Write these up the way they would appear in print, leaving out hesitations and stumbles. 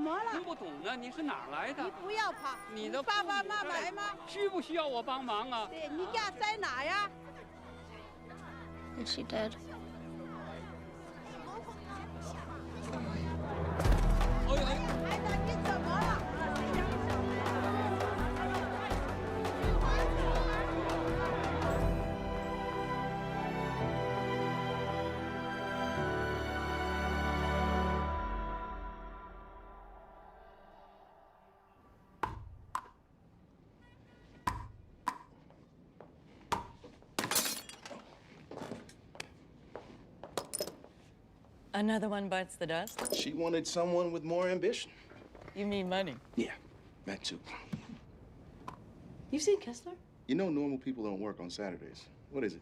么了？听不懂呢，你是哪儿来的？你不要怕，你的爸爸妈妈来吗？需不需要我帮忙啊？对，你家在哪呀 Is she dead? 哎呦！孩子，你怎么了？ Another one bites the dust? She wanted someone with more ambition. You mean money? Yeah, that too. You've seen Kessler? You know normal people don't work on Saturdays. What is it?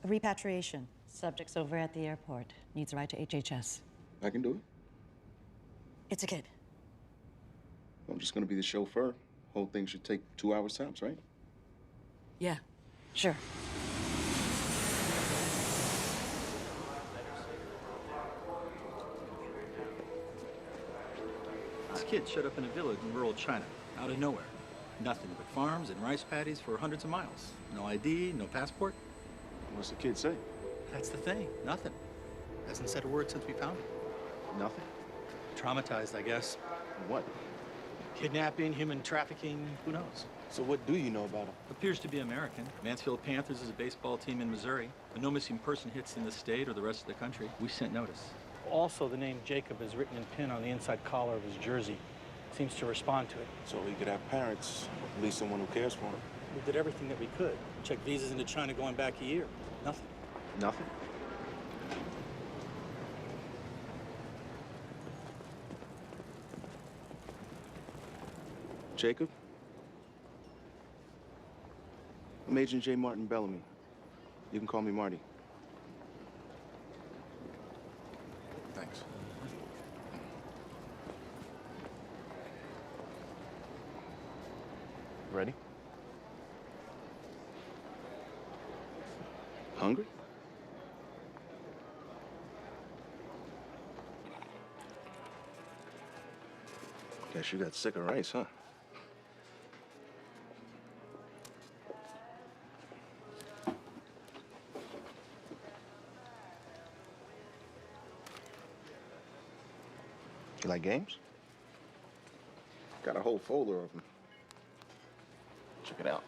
A repatriation. Subject's over at the airport. Needs a ride to HHS. I can do it. It's a kid. I'm just gonna be the chauffeur. Whole thing should take 2 hours tops, right? Yeah, sure. This kid showed up in a village in rural China, out of nowhere. Nothing but farms and rice paddies for hundreds of miles. No ID, no passport. What's the kid say? That's the thing, nothing. Hasn't said a word since we found him. Nothing. Traumatized, I guess. What? Kidnapping, human trafficking, who knows? So what do you know about him? Appears to be American. Mansfield Panthers is a baseball team in Missouri. But no missing person hits in the state or the rest of the country. We sent notice. Also, the name Jacob is written in pen on the inside collar of his jersey. Seems to respond to it. So he could have parents, at least someone who cares for him. We did everything that we could. Checked visas into China going back a year. Nothing. Nothing? Jacob? I'm Agent J. Martin Bellamy. You can call me Marty. Thanks. Ready? Hungry? Guess you got sick of rice, huh? You like games? Got a whole folder of them. Check it out.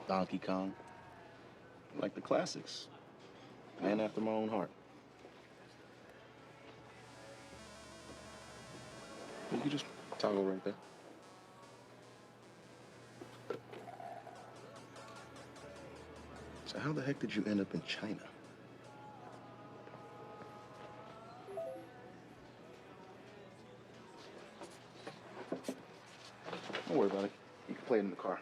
Donkey Kong. Like the classics. Man after my own heart. You can just toggle right there. So how the heck did you end up in China? Don't worry about it. You can play it in the car.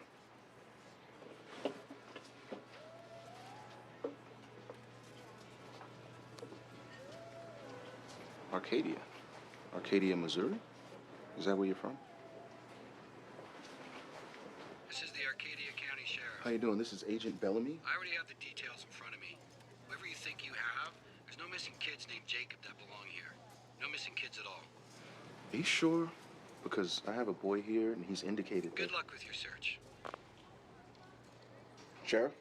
Arcadia. Arcadia, Missouri? Is that where you're from? This is the Arcadia County Sheriff. How you doing? This is Agent Bellamy. I already have the details in front of me. Whoever you think you have, there's no missing kids named Jacob that belong here. No missing kids at all. Are you sure? Because I have a boy here and he's indicated Good that... luck with your search. Sheriff?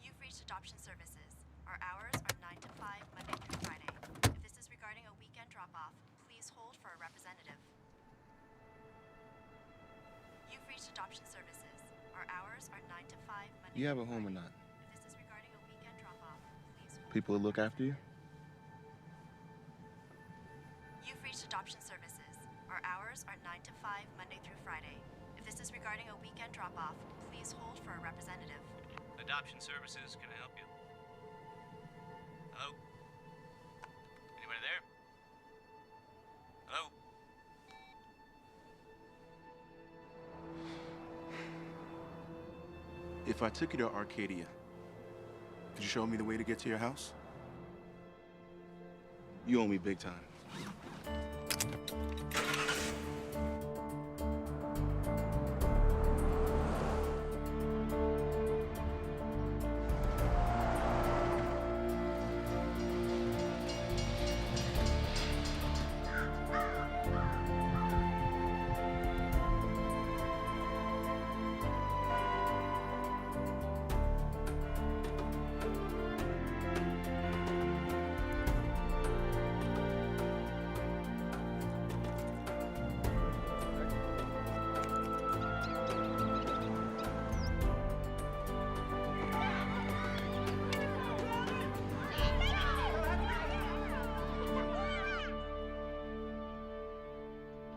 You've reached Adoption Services. Our hours are 9 to 5, Monday through Friday. If this is regarding a weekend drop-off, please hold for a representative. You've reached Adoption Services. Our hours are 9 to 5, Monday You have a through home or Friday. not? If this is regarding a weekend drop-off, please hold. People that look after you? You've reached Adoption Services. Our hours are 9 to 5, Monday through Friday. If this is regarding a weekend drop-off, please hold for a representative. Adoption Services, can I help you? Hello? Anybody there? Hello? If I took you to Arcadia, could you show me the way to get to your house? You owe me big time.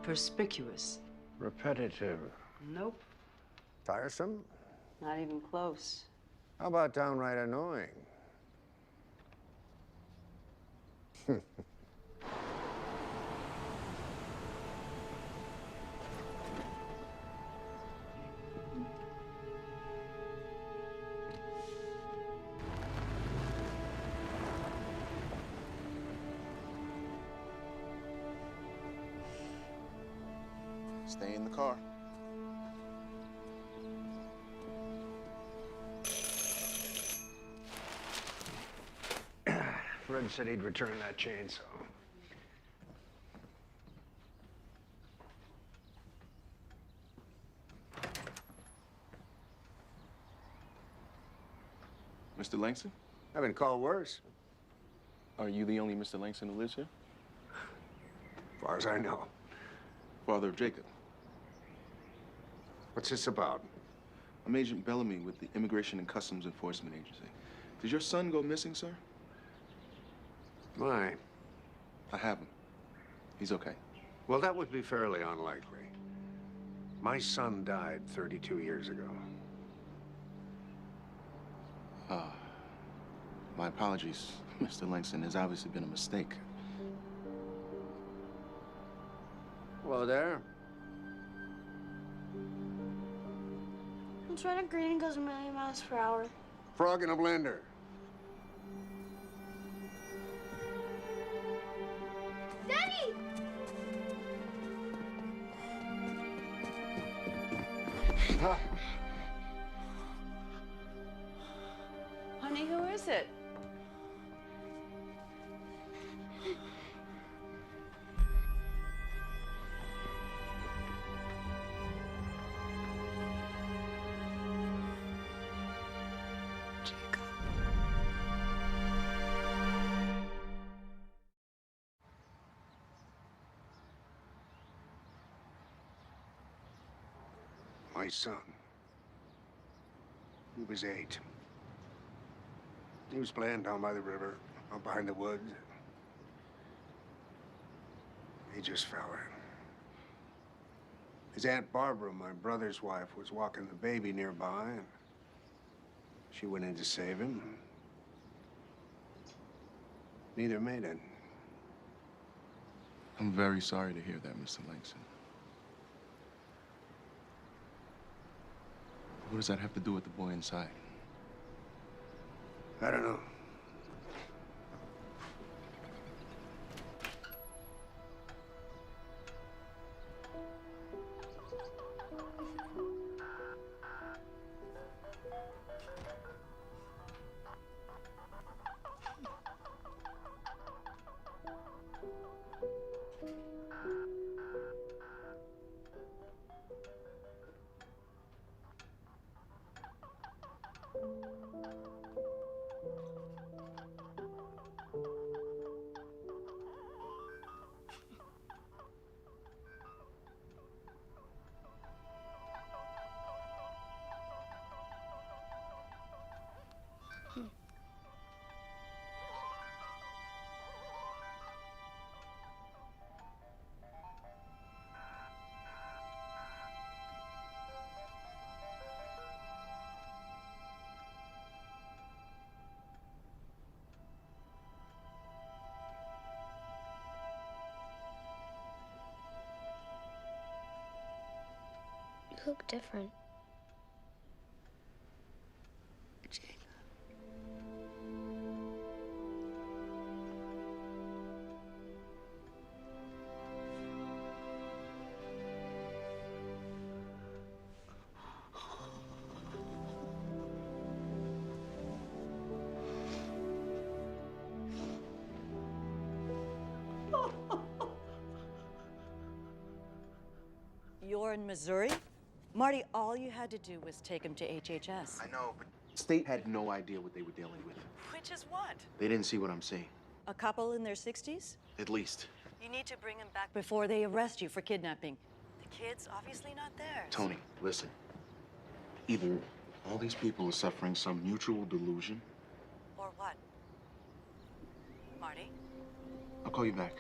Perspicuous. Repetitive. Nope. Tiresome? Not even close. How about downright annoying? Stay in the car. Fred said he'd return that chainsaw. Mr. Langston? I've been called worse. Are you the only Mr. Langston who lives here? As far as I know. Father of Jacob. What's this about? I'm Agent Bellamy with the Immigration and Customs Enforcement Agency. Did your son go missing, sir? Why? I have him. He's okay. Well, that would be fairly unlikely. My son died 32 years ago. My apologies, Mr. Langston. There's obviously been a mistake. Hello there. I'm trying to green goes a million miles per hour. Frog in a blender. Daddy! Huh? Honey, who is it? My son. He was 8. He was playing down by the river, out behind the woods. He just fell in. His Aunt Barbara, my brother's wife, was walking the baby nearby, and she went in to save him. Neither made it. I'm very sorry to hear that, Mr. Langston. What does that have to do with the boy inside? I don't know. You look different. Jacob. You're in Missouri? Marty, all you had to do was take him to HHS. I know, but the state had no idea what they were dealing with. Which is what? They didn't see what I'm seeing. A couple in their 60s? At least. You need to bring him back before they arrest you for kidnapping. The kid's obviously not theirs. Tony, listen. Either all these people are suffering some mutual delusion. Or what? Marty? I'll call you back.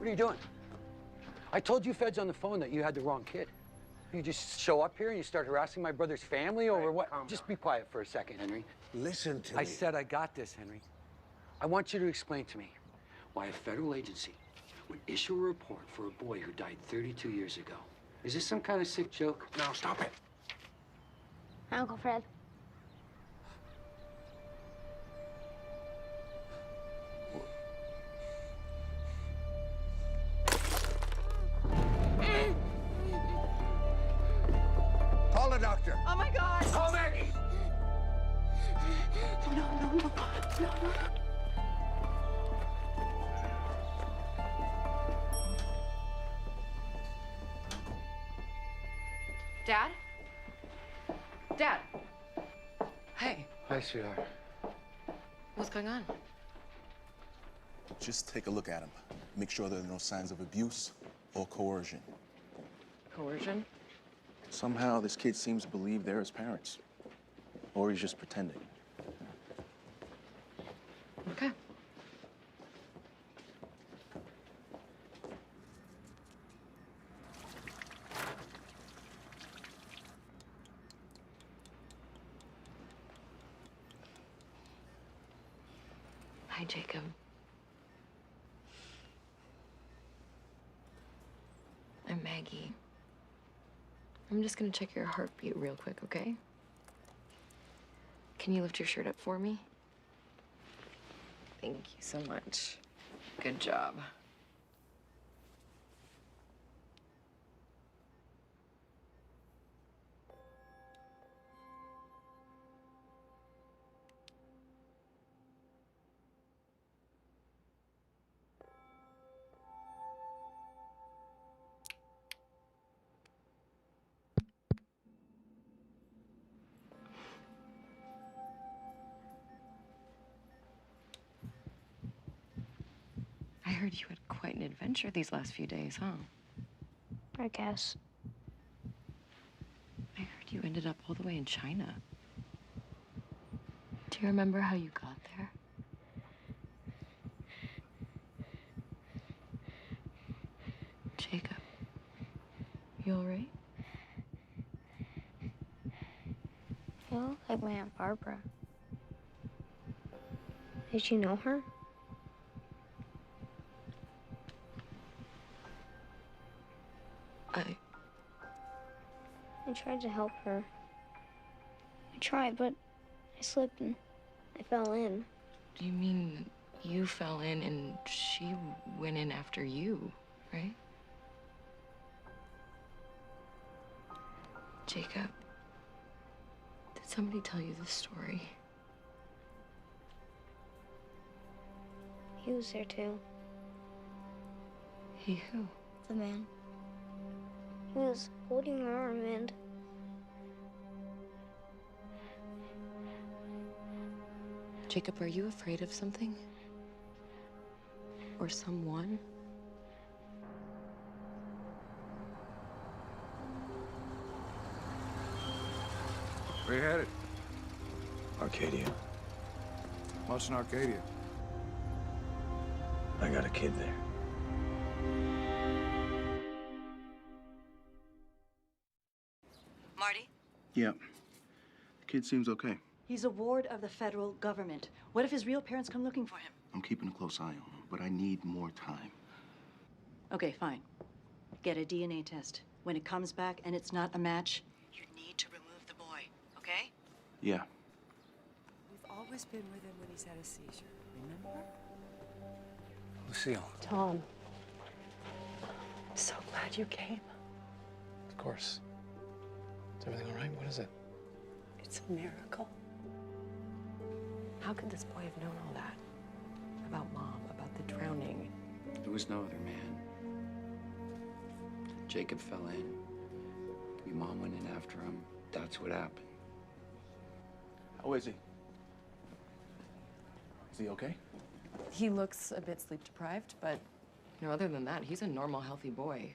What are you doing? I told you feds on the phone that you had the wrong kid. You just show up here and you start harassing my brother's family over what? Just be quiet for a second, Henry. Listen to me. I said I got this, Henry. I want you to explain to me why a federal agency would issue a report for a boy who died 32 years ago. Is this some kind of sick joke? No, stop it. Uncle Fred. Call a doctor. Oh my God! Call Maggie. No. Dad? Dad? Hey, Hi, sweetheart. what's going on? Just take a look at him. Make sure there are no signs of abuse or coercion. Coercion? Somehow, this kid seems to believe they're his parents. Or he's just pretending. Okay. Hi, Jacob. I'm Maggie. I'm just gonna check your heartbeat real quick, okay? Can you lift your shirt up for me? Thank you so much. Good job. I heard you had quite an adventure these last few days, huh? I guess. I heard you ended up all the way in China. Do you remember how you got there? Jacob, you all right? You look like my Aunt Barbara. Did you know her? I tried to help her. I tried, but I slipped and I fell in. Do you mean you fell in and she went in after you, right? Jacob, did somebody tell you this story? He was there too. He who? The man. He was holding her arm and... Jacob, are you afraid of something? Or someone? Where you headed? Arcadia. What's in Arcadia? I got a kid there. Marty? Yeah. The kid seems okay. He's a ward of the federal government. What if his real parents come looking for him? I'm keeping a close eye on him, but I need more time. Okay, fine. Get a DNA test. When it comes back and it's not a match, you need to remove the boy, okay? Yeah. We've always been with him when he's had a seizure, remember? Lucille. Tom. I'm so glad you came. Of course. Is everything all right? What is it? It's a miracle. How could this boy have known all that? About Mom, about the drowning. There was no other man. Jacob fell in. Your mom went in after him. That's what happened. How is he? Is he okay? He looks a bit sleep deprived, but other than that, he's a normal, healthy boy.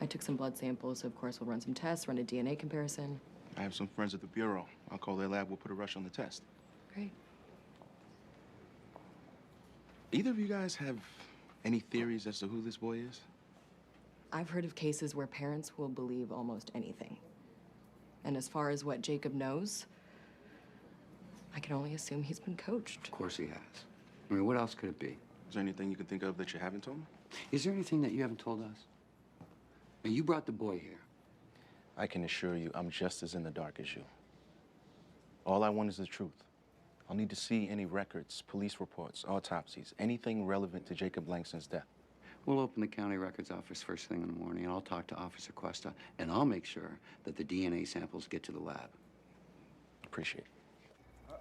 I took some blood samples, so of course we'll run some tests, run a DNA comparison. I have some friends at the Bureau. I'll call their lab. We'll put a rush on the test. Great. Either of you guys have Any theories as to who this boy is? I've heard of cases where parents will believe almost anything. And as far as what Jacob knows, I can only assume he's been coached. Of course he has. I mean, what else could it be? Is there anything you can think of that you haven't told me? Is there anything that you haven't told us? Now, you brought the boy here. I can assure you I'm just as in the dark as you. All I want is the truth. I'll need to see any records, police reports, autopsies, anything relevant to Jacob Langston's death. We'll open the county records office first thing in the morning, and I'll talk to Officer Cuesta, and I'll make sure that the DNA samples get to the lab. Appreciate it.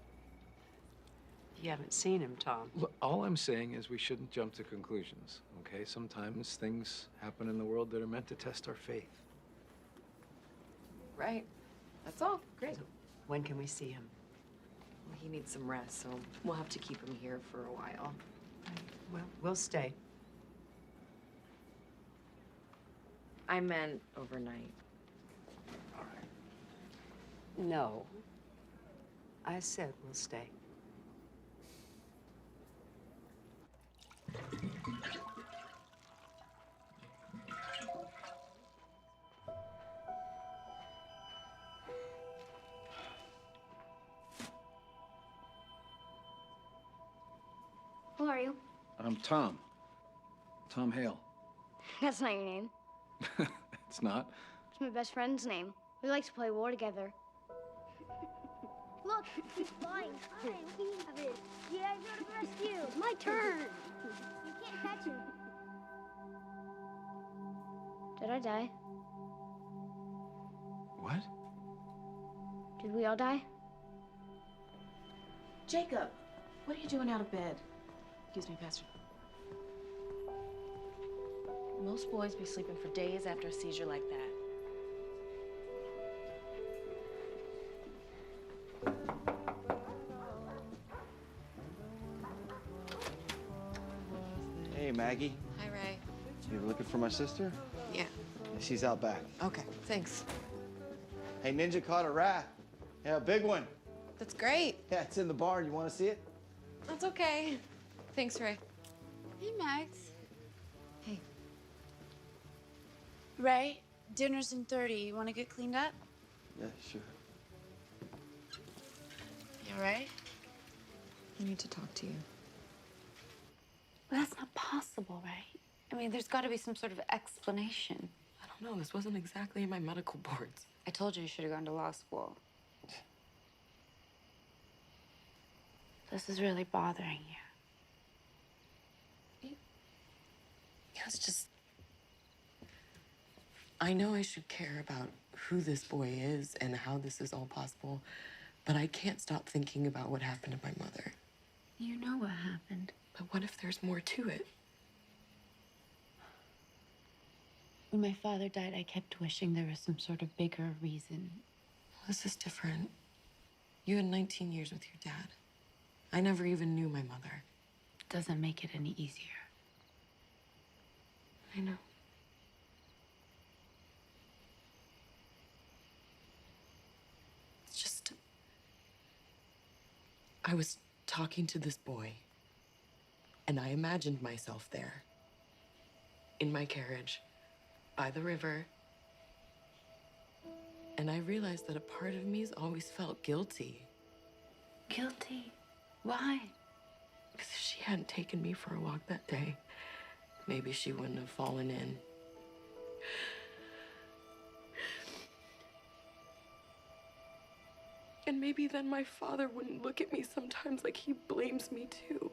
You haven't seen him, Tom. Look, all I'm saying is we shouldn't jump to conclusions, okay? Sometimes things happen in the world that are meant to test our faith. Right. That's all. Great. So when can we see him? Well, he needs some rest, so we'll have to keep him here for a while. Well, we'll stay. I meant overnight. All right. No. I said we'll stay. Who are you? I'm Tom. Tom Hale. That's not your name. It's not? It's my best friend's name. We like to play war together. Look, he's flying high. We have it. Yeah, I got to rescue. It's my turn. You can't catch him. Did I die? What? Did we all die? Jacob, what are you doing out of bed? Excuse me, Pastor. Most boys be sleeping for days after a seizure like that. Hey, Maggie. Hi, Ray. You looking for my sister? Yeah. She's out back. Okay, thanks. Hey, Ninja caught a rat. Yeah, a big one. That's great. Yeah, it's in the barn. You want to see it? That's okay. Thanks, Ray. Hey, Max. Hey. Ray, dinner's in 30. You want to get cleaned up? Yeah, sure. You all right? I need to talk to you. Well, that's not possible, right? I mean, there's got to be some sort of explanation. I don't know. This wasn't exactly in my medical boards. I told you should have gone to law school. This is really bothering you. It's just... I know I should care about who this boy is and how this is all possible, but I can't stop thinking about what happened to my mother. You know what happened. But what if there's more to it? When my father died, I kept wishing there was some sort of bigger reason. This is different. You had 19 years with your dad. I never even knew my mother. Doesn't make it any easier. I know. It's just... I was talking to this boy, and I imagined myself there, in my carriage, by the river, and I realized that a part of me's always felt guilty. Guilty? Why? Because if she hadn't taken me for a walk that day, maybe she wouldn't have fallen in. And maybe then my father wouldn't look at me sometimes like he blames me too.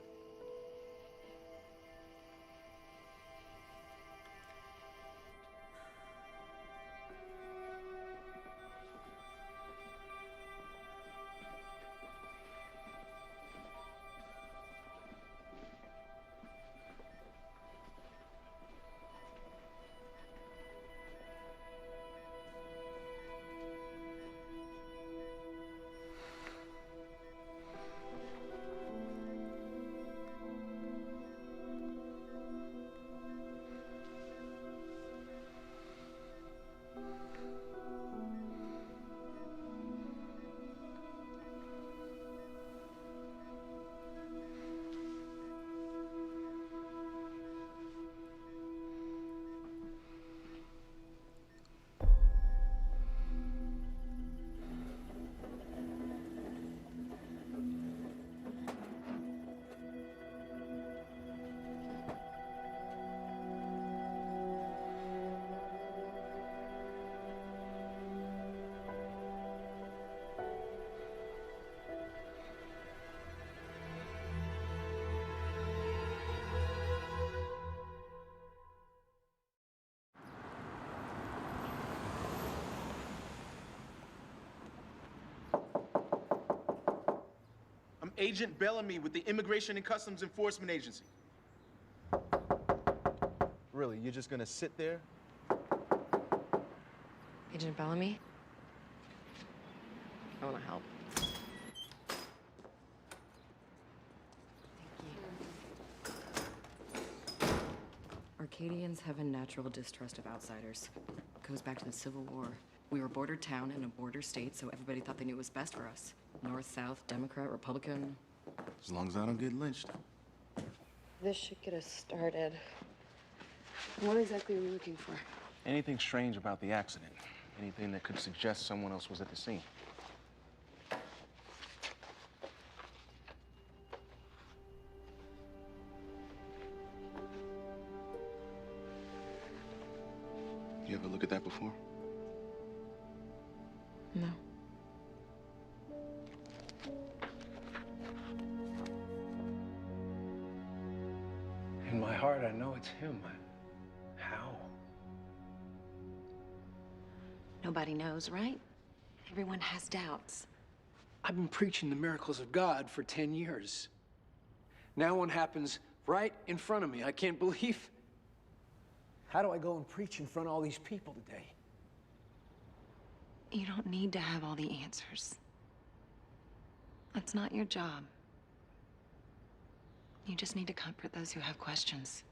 Agent Bellamy with the Immigration and Customs Enforcement Agency. Really, you're just gonna sit there? Agent Bellamy? I want to help. Arcadians have a natural distrust of outsiders. It goes back to the Civil War. We were a border town and a border state, so everybody thought they knew what was best for us. North, South, Democrat, Republican. As long as I don't get lynched. This should get us started. What exactly are we looking for? Anything strange about the accident? Anything that could suggest someone else was at the scene? You ever look at that before? No. In my heart, I know it's him. How? Nobody knows, right? Everyone has doubts. I've been preaching the miracles of God for 10 years. Now one happens right in front of me. I can't believe. How do I go and preach in front of all these people today? You don't need to have all the answers. That's not your job. You just need to comfort those who have questions.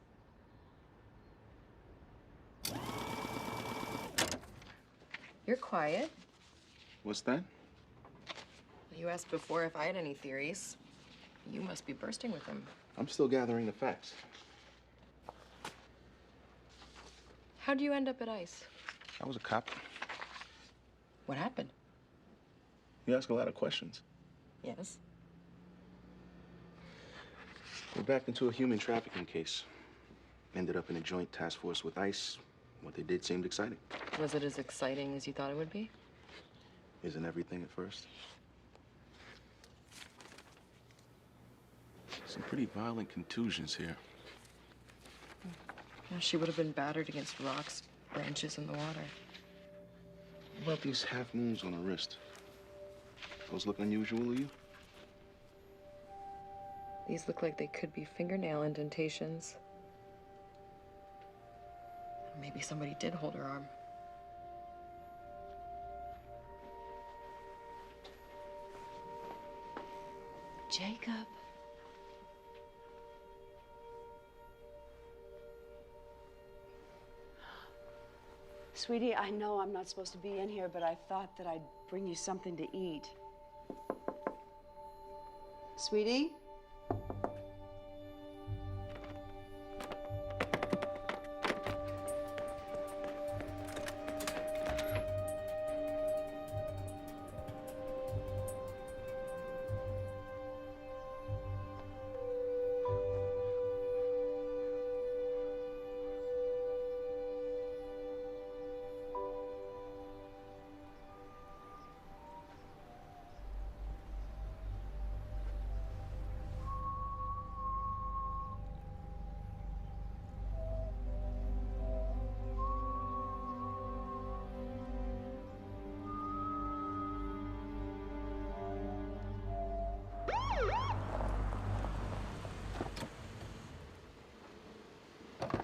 You're quiet. What's that? You asked before if I had any theories. You must be bursting with them. I'm still gathering the facts. How'd you end up at ICE? I was a cop. What happened? You ask a lot of questions. Yes. We're backed into a human trafficking case. Ended up in a joint task force with ICE. What they did seemed exciting. Was it as exciting as you thought it would be? Isn't everything at first? Some pretty violent contusions here. Well, she would have been battered against rocks, branches in the water. What about these half moons on her wrist? Those look unusual to you? These look like they could be fingernail indentations. Maybe somebody did hold her arm. Jacob. Sweetie, I know I'm not supposed to be in here, but I thought that I'd bring you something to eat. Sweetie?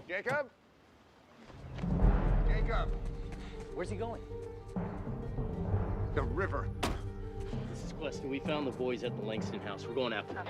Jacob? Jacob! Where's he going? The river. This is Weston. We found the boys at the Langston house. We're going after them.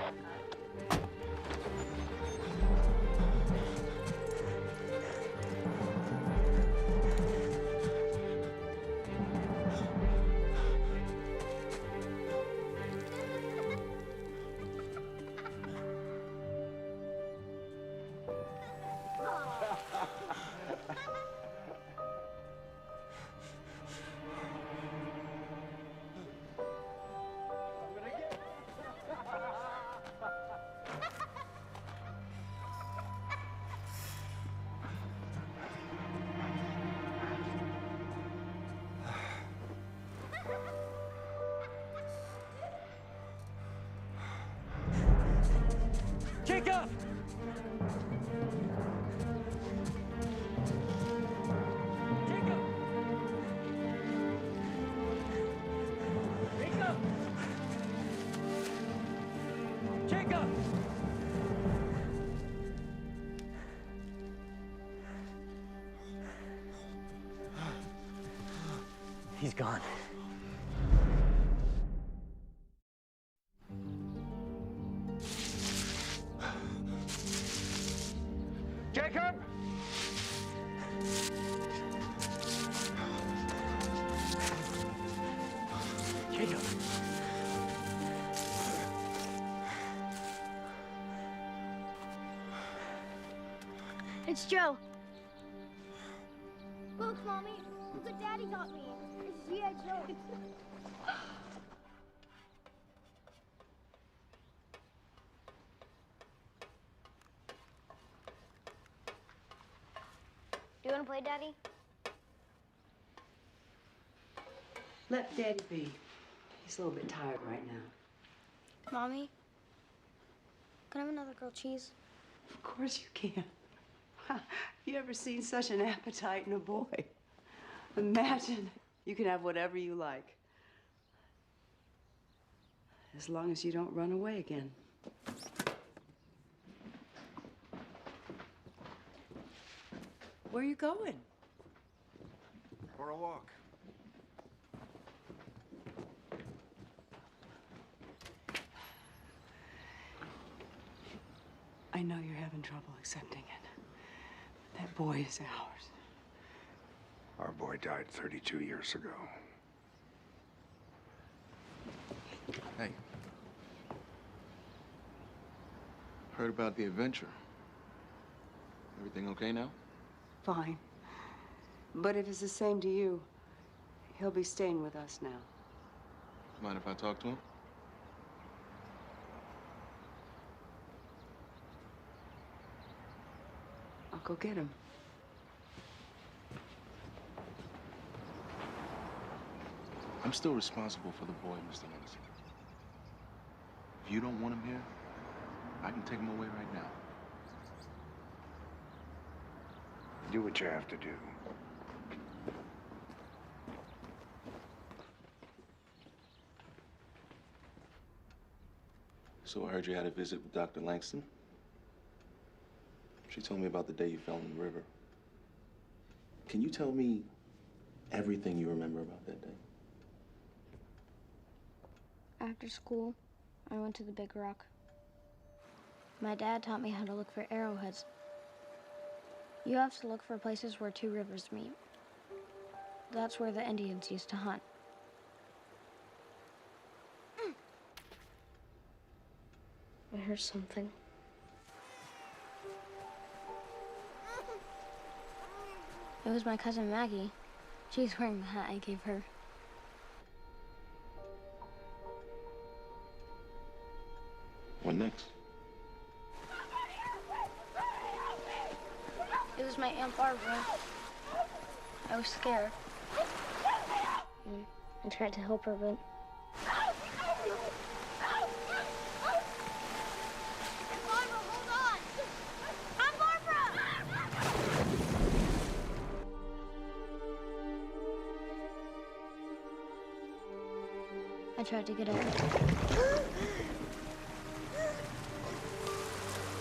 He's gone. Jacob! Jacob! It's Joe. Look, Mommy. Look what Daddy got me. It's G.I. Joe. Do you want to play, Daddy? Let Daddy be. He's a little bit tired right now. Mommy, can I have another grilled cheese? Of course you can. Have you ever seen such an appetite in a boy? Imagine you can have whatever you like. As long as you don't run away again. Where are you going? For a walk. I know you're having trouble accepting it. But that boy is ours. Our boy died 32 years ago. Hey. Heard about the adventure. Everything okay now? Fine. But if it's the same to you, he'll be staying with us now. Mind if I talk to him? I'll go get him. I'm still responsible for the boy, Mr. Anderson. If you don't want him here, I can take him away right now. Do what you have to do. So I heard you had a visit with Dr. Langston. She told me about the day you fell in the river. Can you tell me everything you remember about that day? After school, I went to the big rock. My dad taught me how to look for arrowheads. You have to look for places where two rivers meet. That's where the Indians used to hunt. I heard something. It was my cousin Maggie. She's wearing the hat I gave her. What next? It was my Aunt Barbara. I was scared. I tried to help her, but... Barbara, hold on! I'm Barbara! I tried to get out.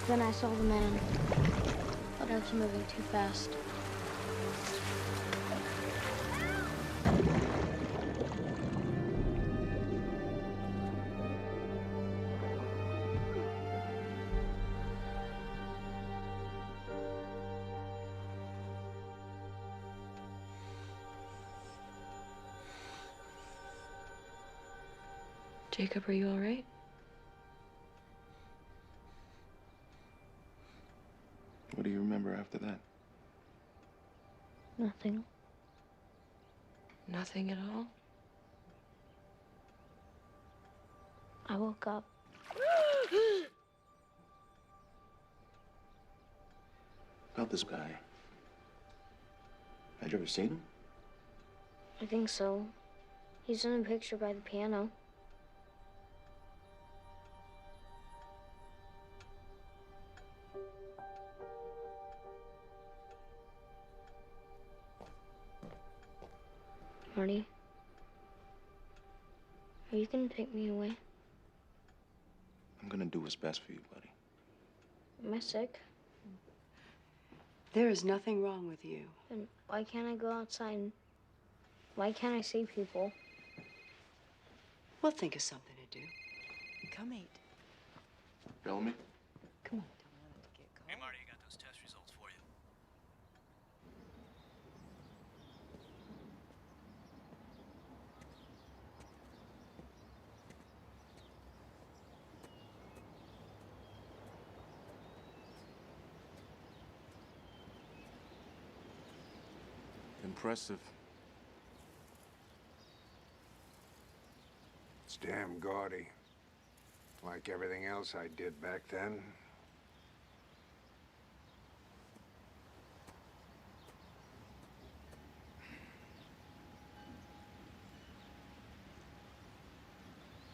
Then I saw the man, but I was moving too fast. Jacob, are you all right? What do you remember after that? Nothing. Nothing at all? I woke up. About this guy. Had you ever seen him? I think so. He's in a picture by the piano. Marty, are you gonna take me away? I'm gonna do what's best for you, buddy. Am I sick? There is nothing wrong with you. Then why can't I go outside and Why can't I see people? We'll think of something to do. Come eat. Bellamy? Come on. Hey, Marty, I got those test results for you. Impressive. It's damn gaudy. Like everything else I did back then.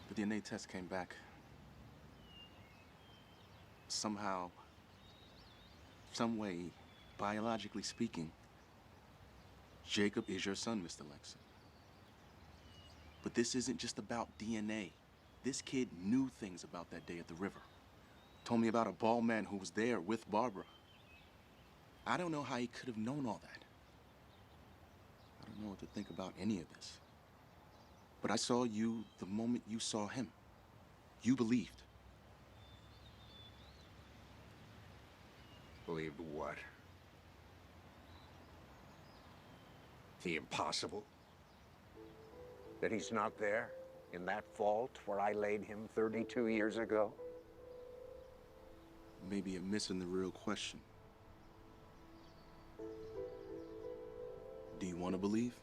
The DNA test came back. Somehow, some way, biologically speaking, Jacob is your son, Mr. Lexon. But this isn't just about DNA. This kid knew things about that day at the river. Told me about a bald man who was there with Barbara. I don't know how he could have known all that. I don't know what to think about any of this. But I saw you the moment you saw him. You believed. Believed what? The impossible? That he's not there in that vault where I laid him 32 years ago? Maybe you're missing the real question. Do you want to believe?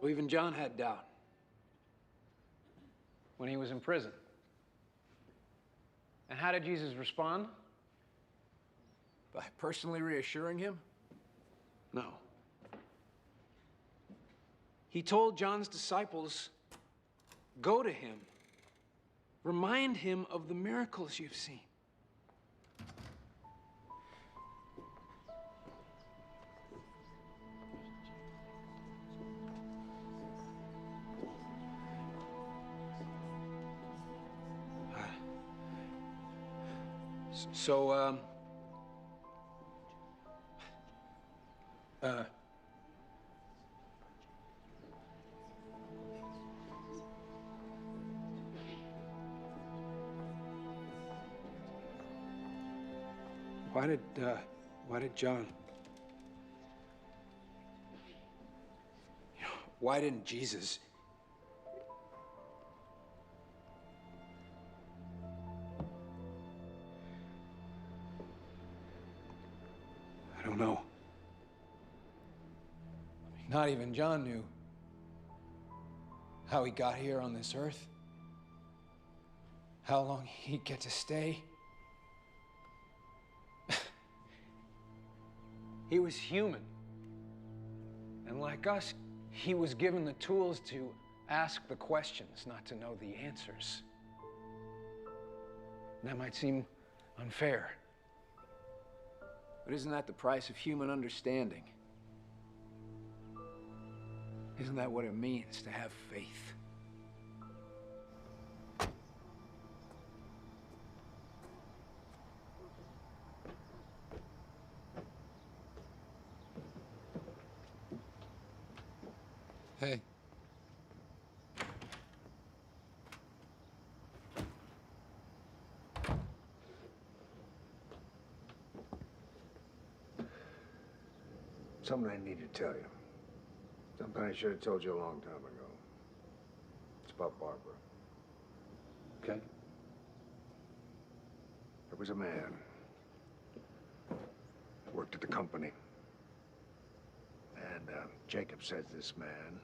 Well, even John had doubt when he was in prison. And how did Jesus respond? By personally reassuring him? No. He told John's disciples, go to him. Remind him of the miracles you've seen. So, why did John? Why didn't Jesus? I don't know. Not even John knew how he got here on this earth, how long he'd get to stay. He was human. And like us, he was given the tools to ask the questions, not to know the answers. And that might seem unfair. But isn't that the price of human understanding? Isn't that what it means to have faith? Hey. Something I need to tell you. Something I should have told you a long time ago. It's about Barbara. Okay. There was a man who worked at the company. And Jacob says this man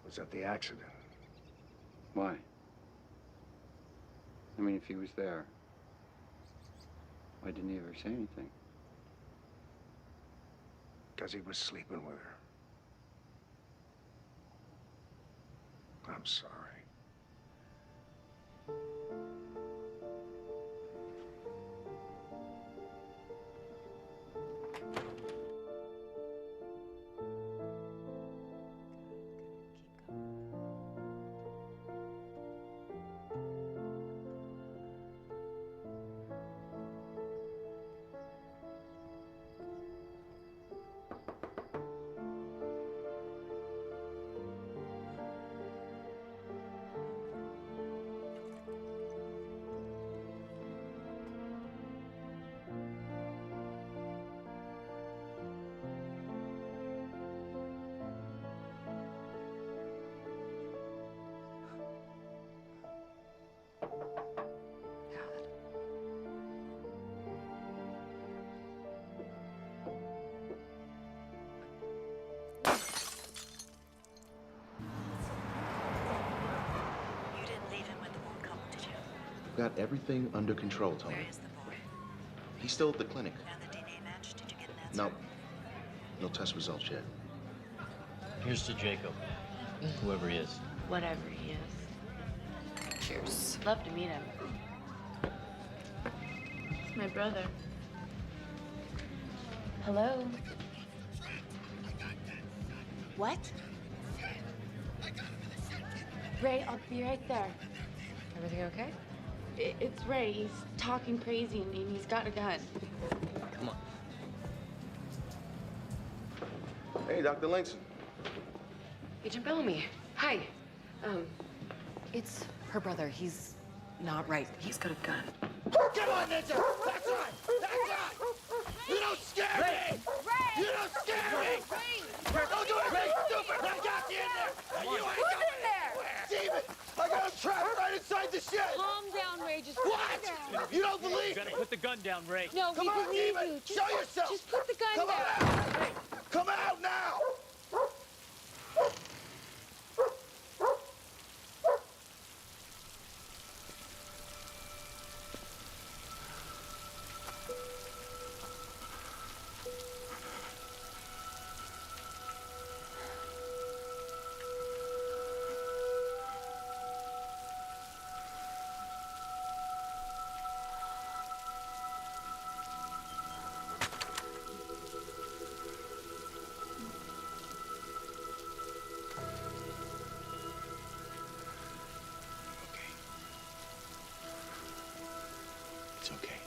was at the accident. Why? I mean, if he was there, why didn't he ever say anything? Because he was sleeping with her. I'm sorry. got everything under control, Tony. Where is the boy? He's still at the clinic. And the DNA match? Did you get an answer? No. No test results yet. Here's to Jacob, whoever he is. Whatever he is. Cheers. Love to meet him. It's my brother. Hello? What? Ray, I'll be right there. Everything okay? It's Ray. He's talking crazy and he's got a gun. Come on. Hey, Dr. Langston. Agent Bellamy. Hi. It's her brother. He's not right. He's got a gun. Come on, Ninja! That's right! That's right! You don't scare me! You don't scare me! Don't do anything stupid! I got you in there! You ain't going anywhere! Demon! I got him trapped right inside the shed! Calm down, Ray. Just What? calm down. You don't believe You me? gotta put the gun down, Ray. No, Come we on, believe Demon! you. Show yourself! Just put the gun Come down. on out! Come out now! It's okay.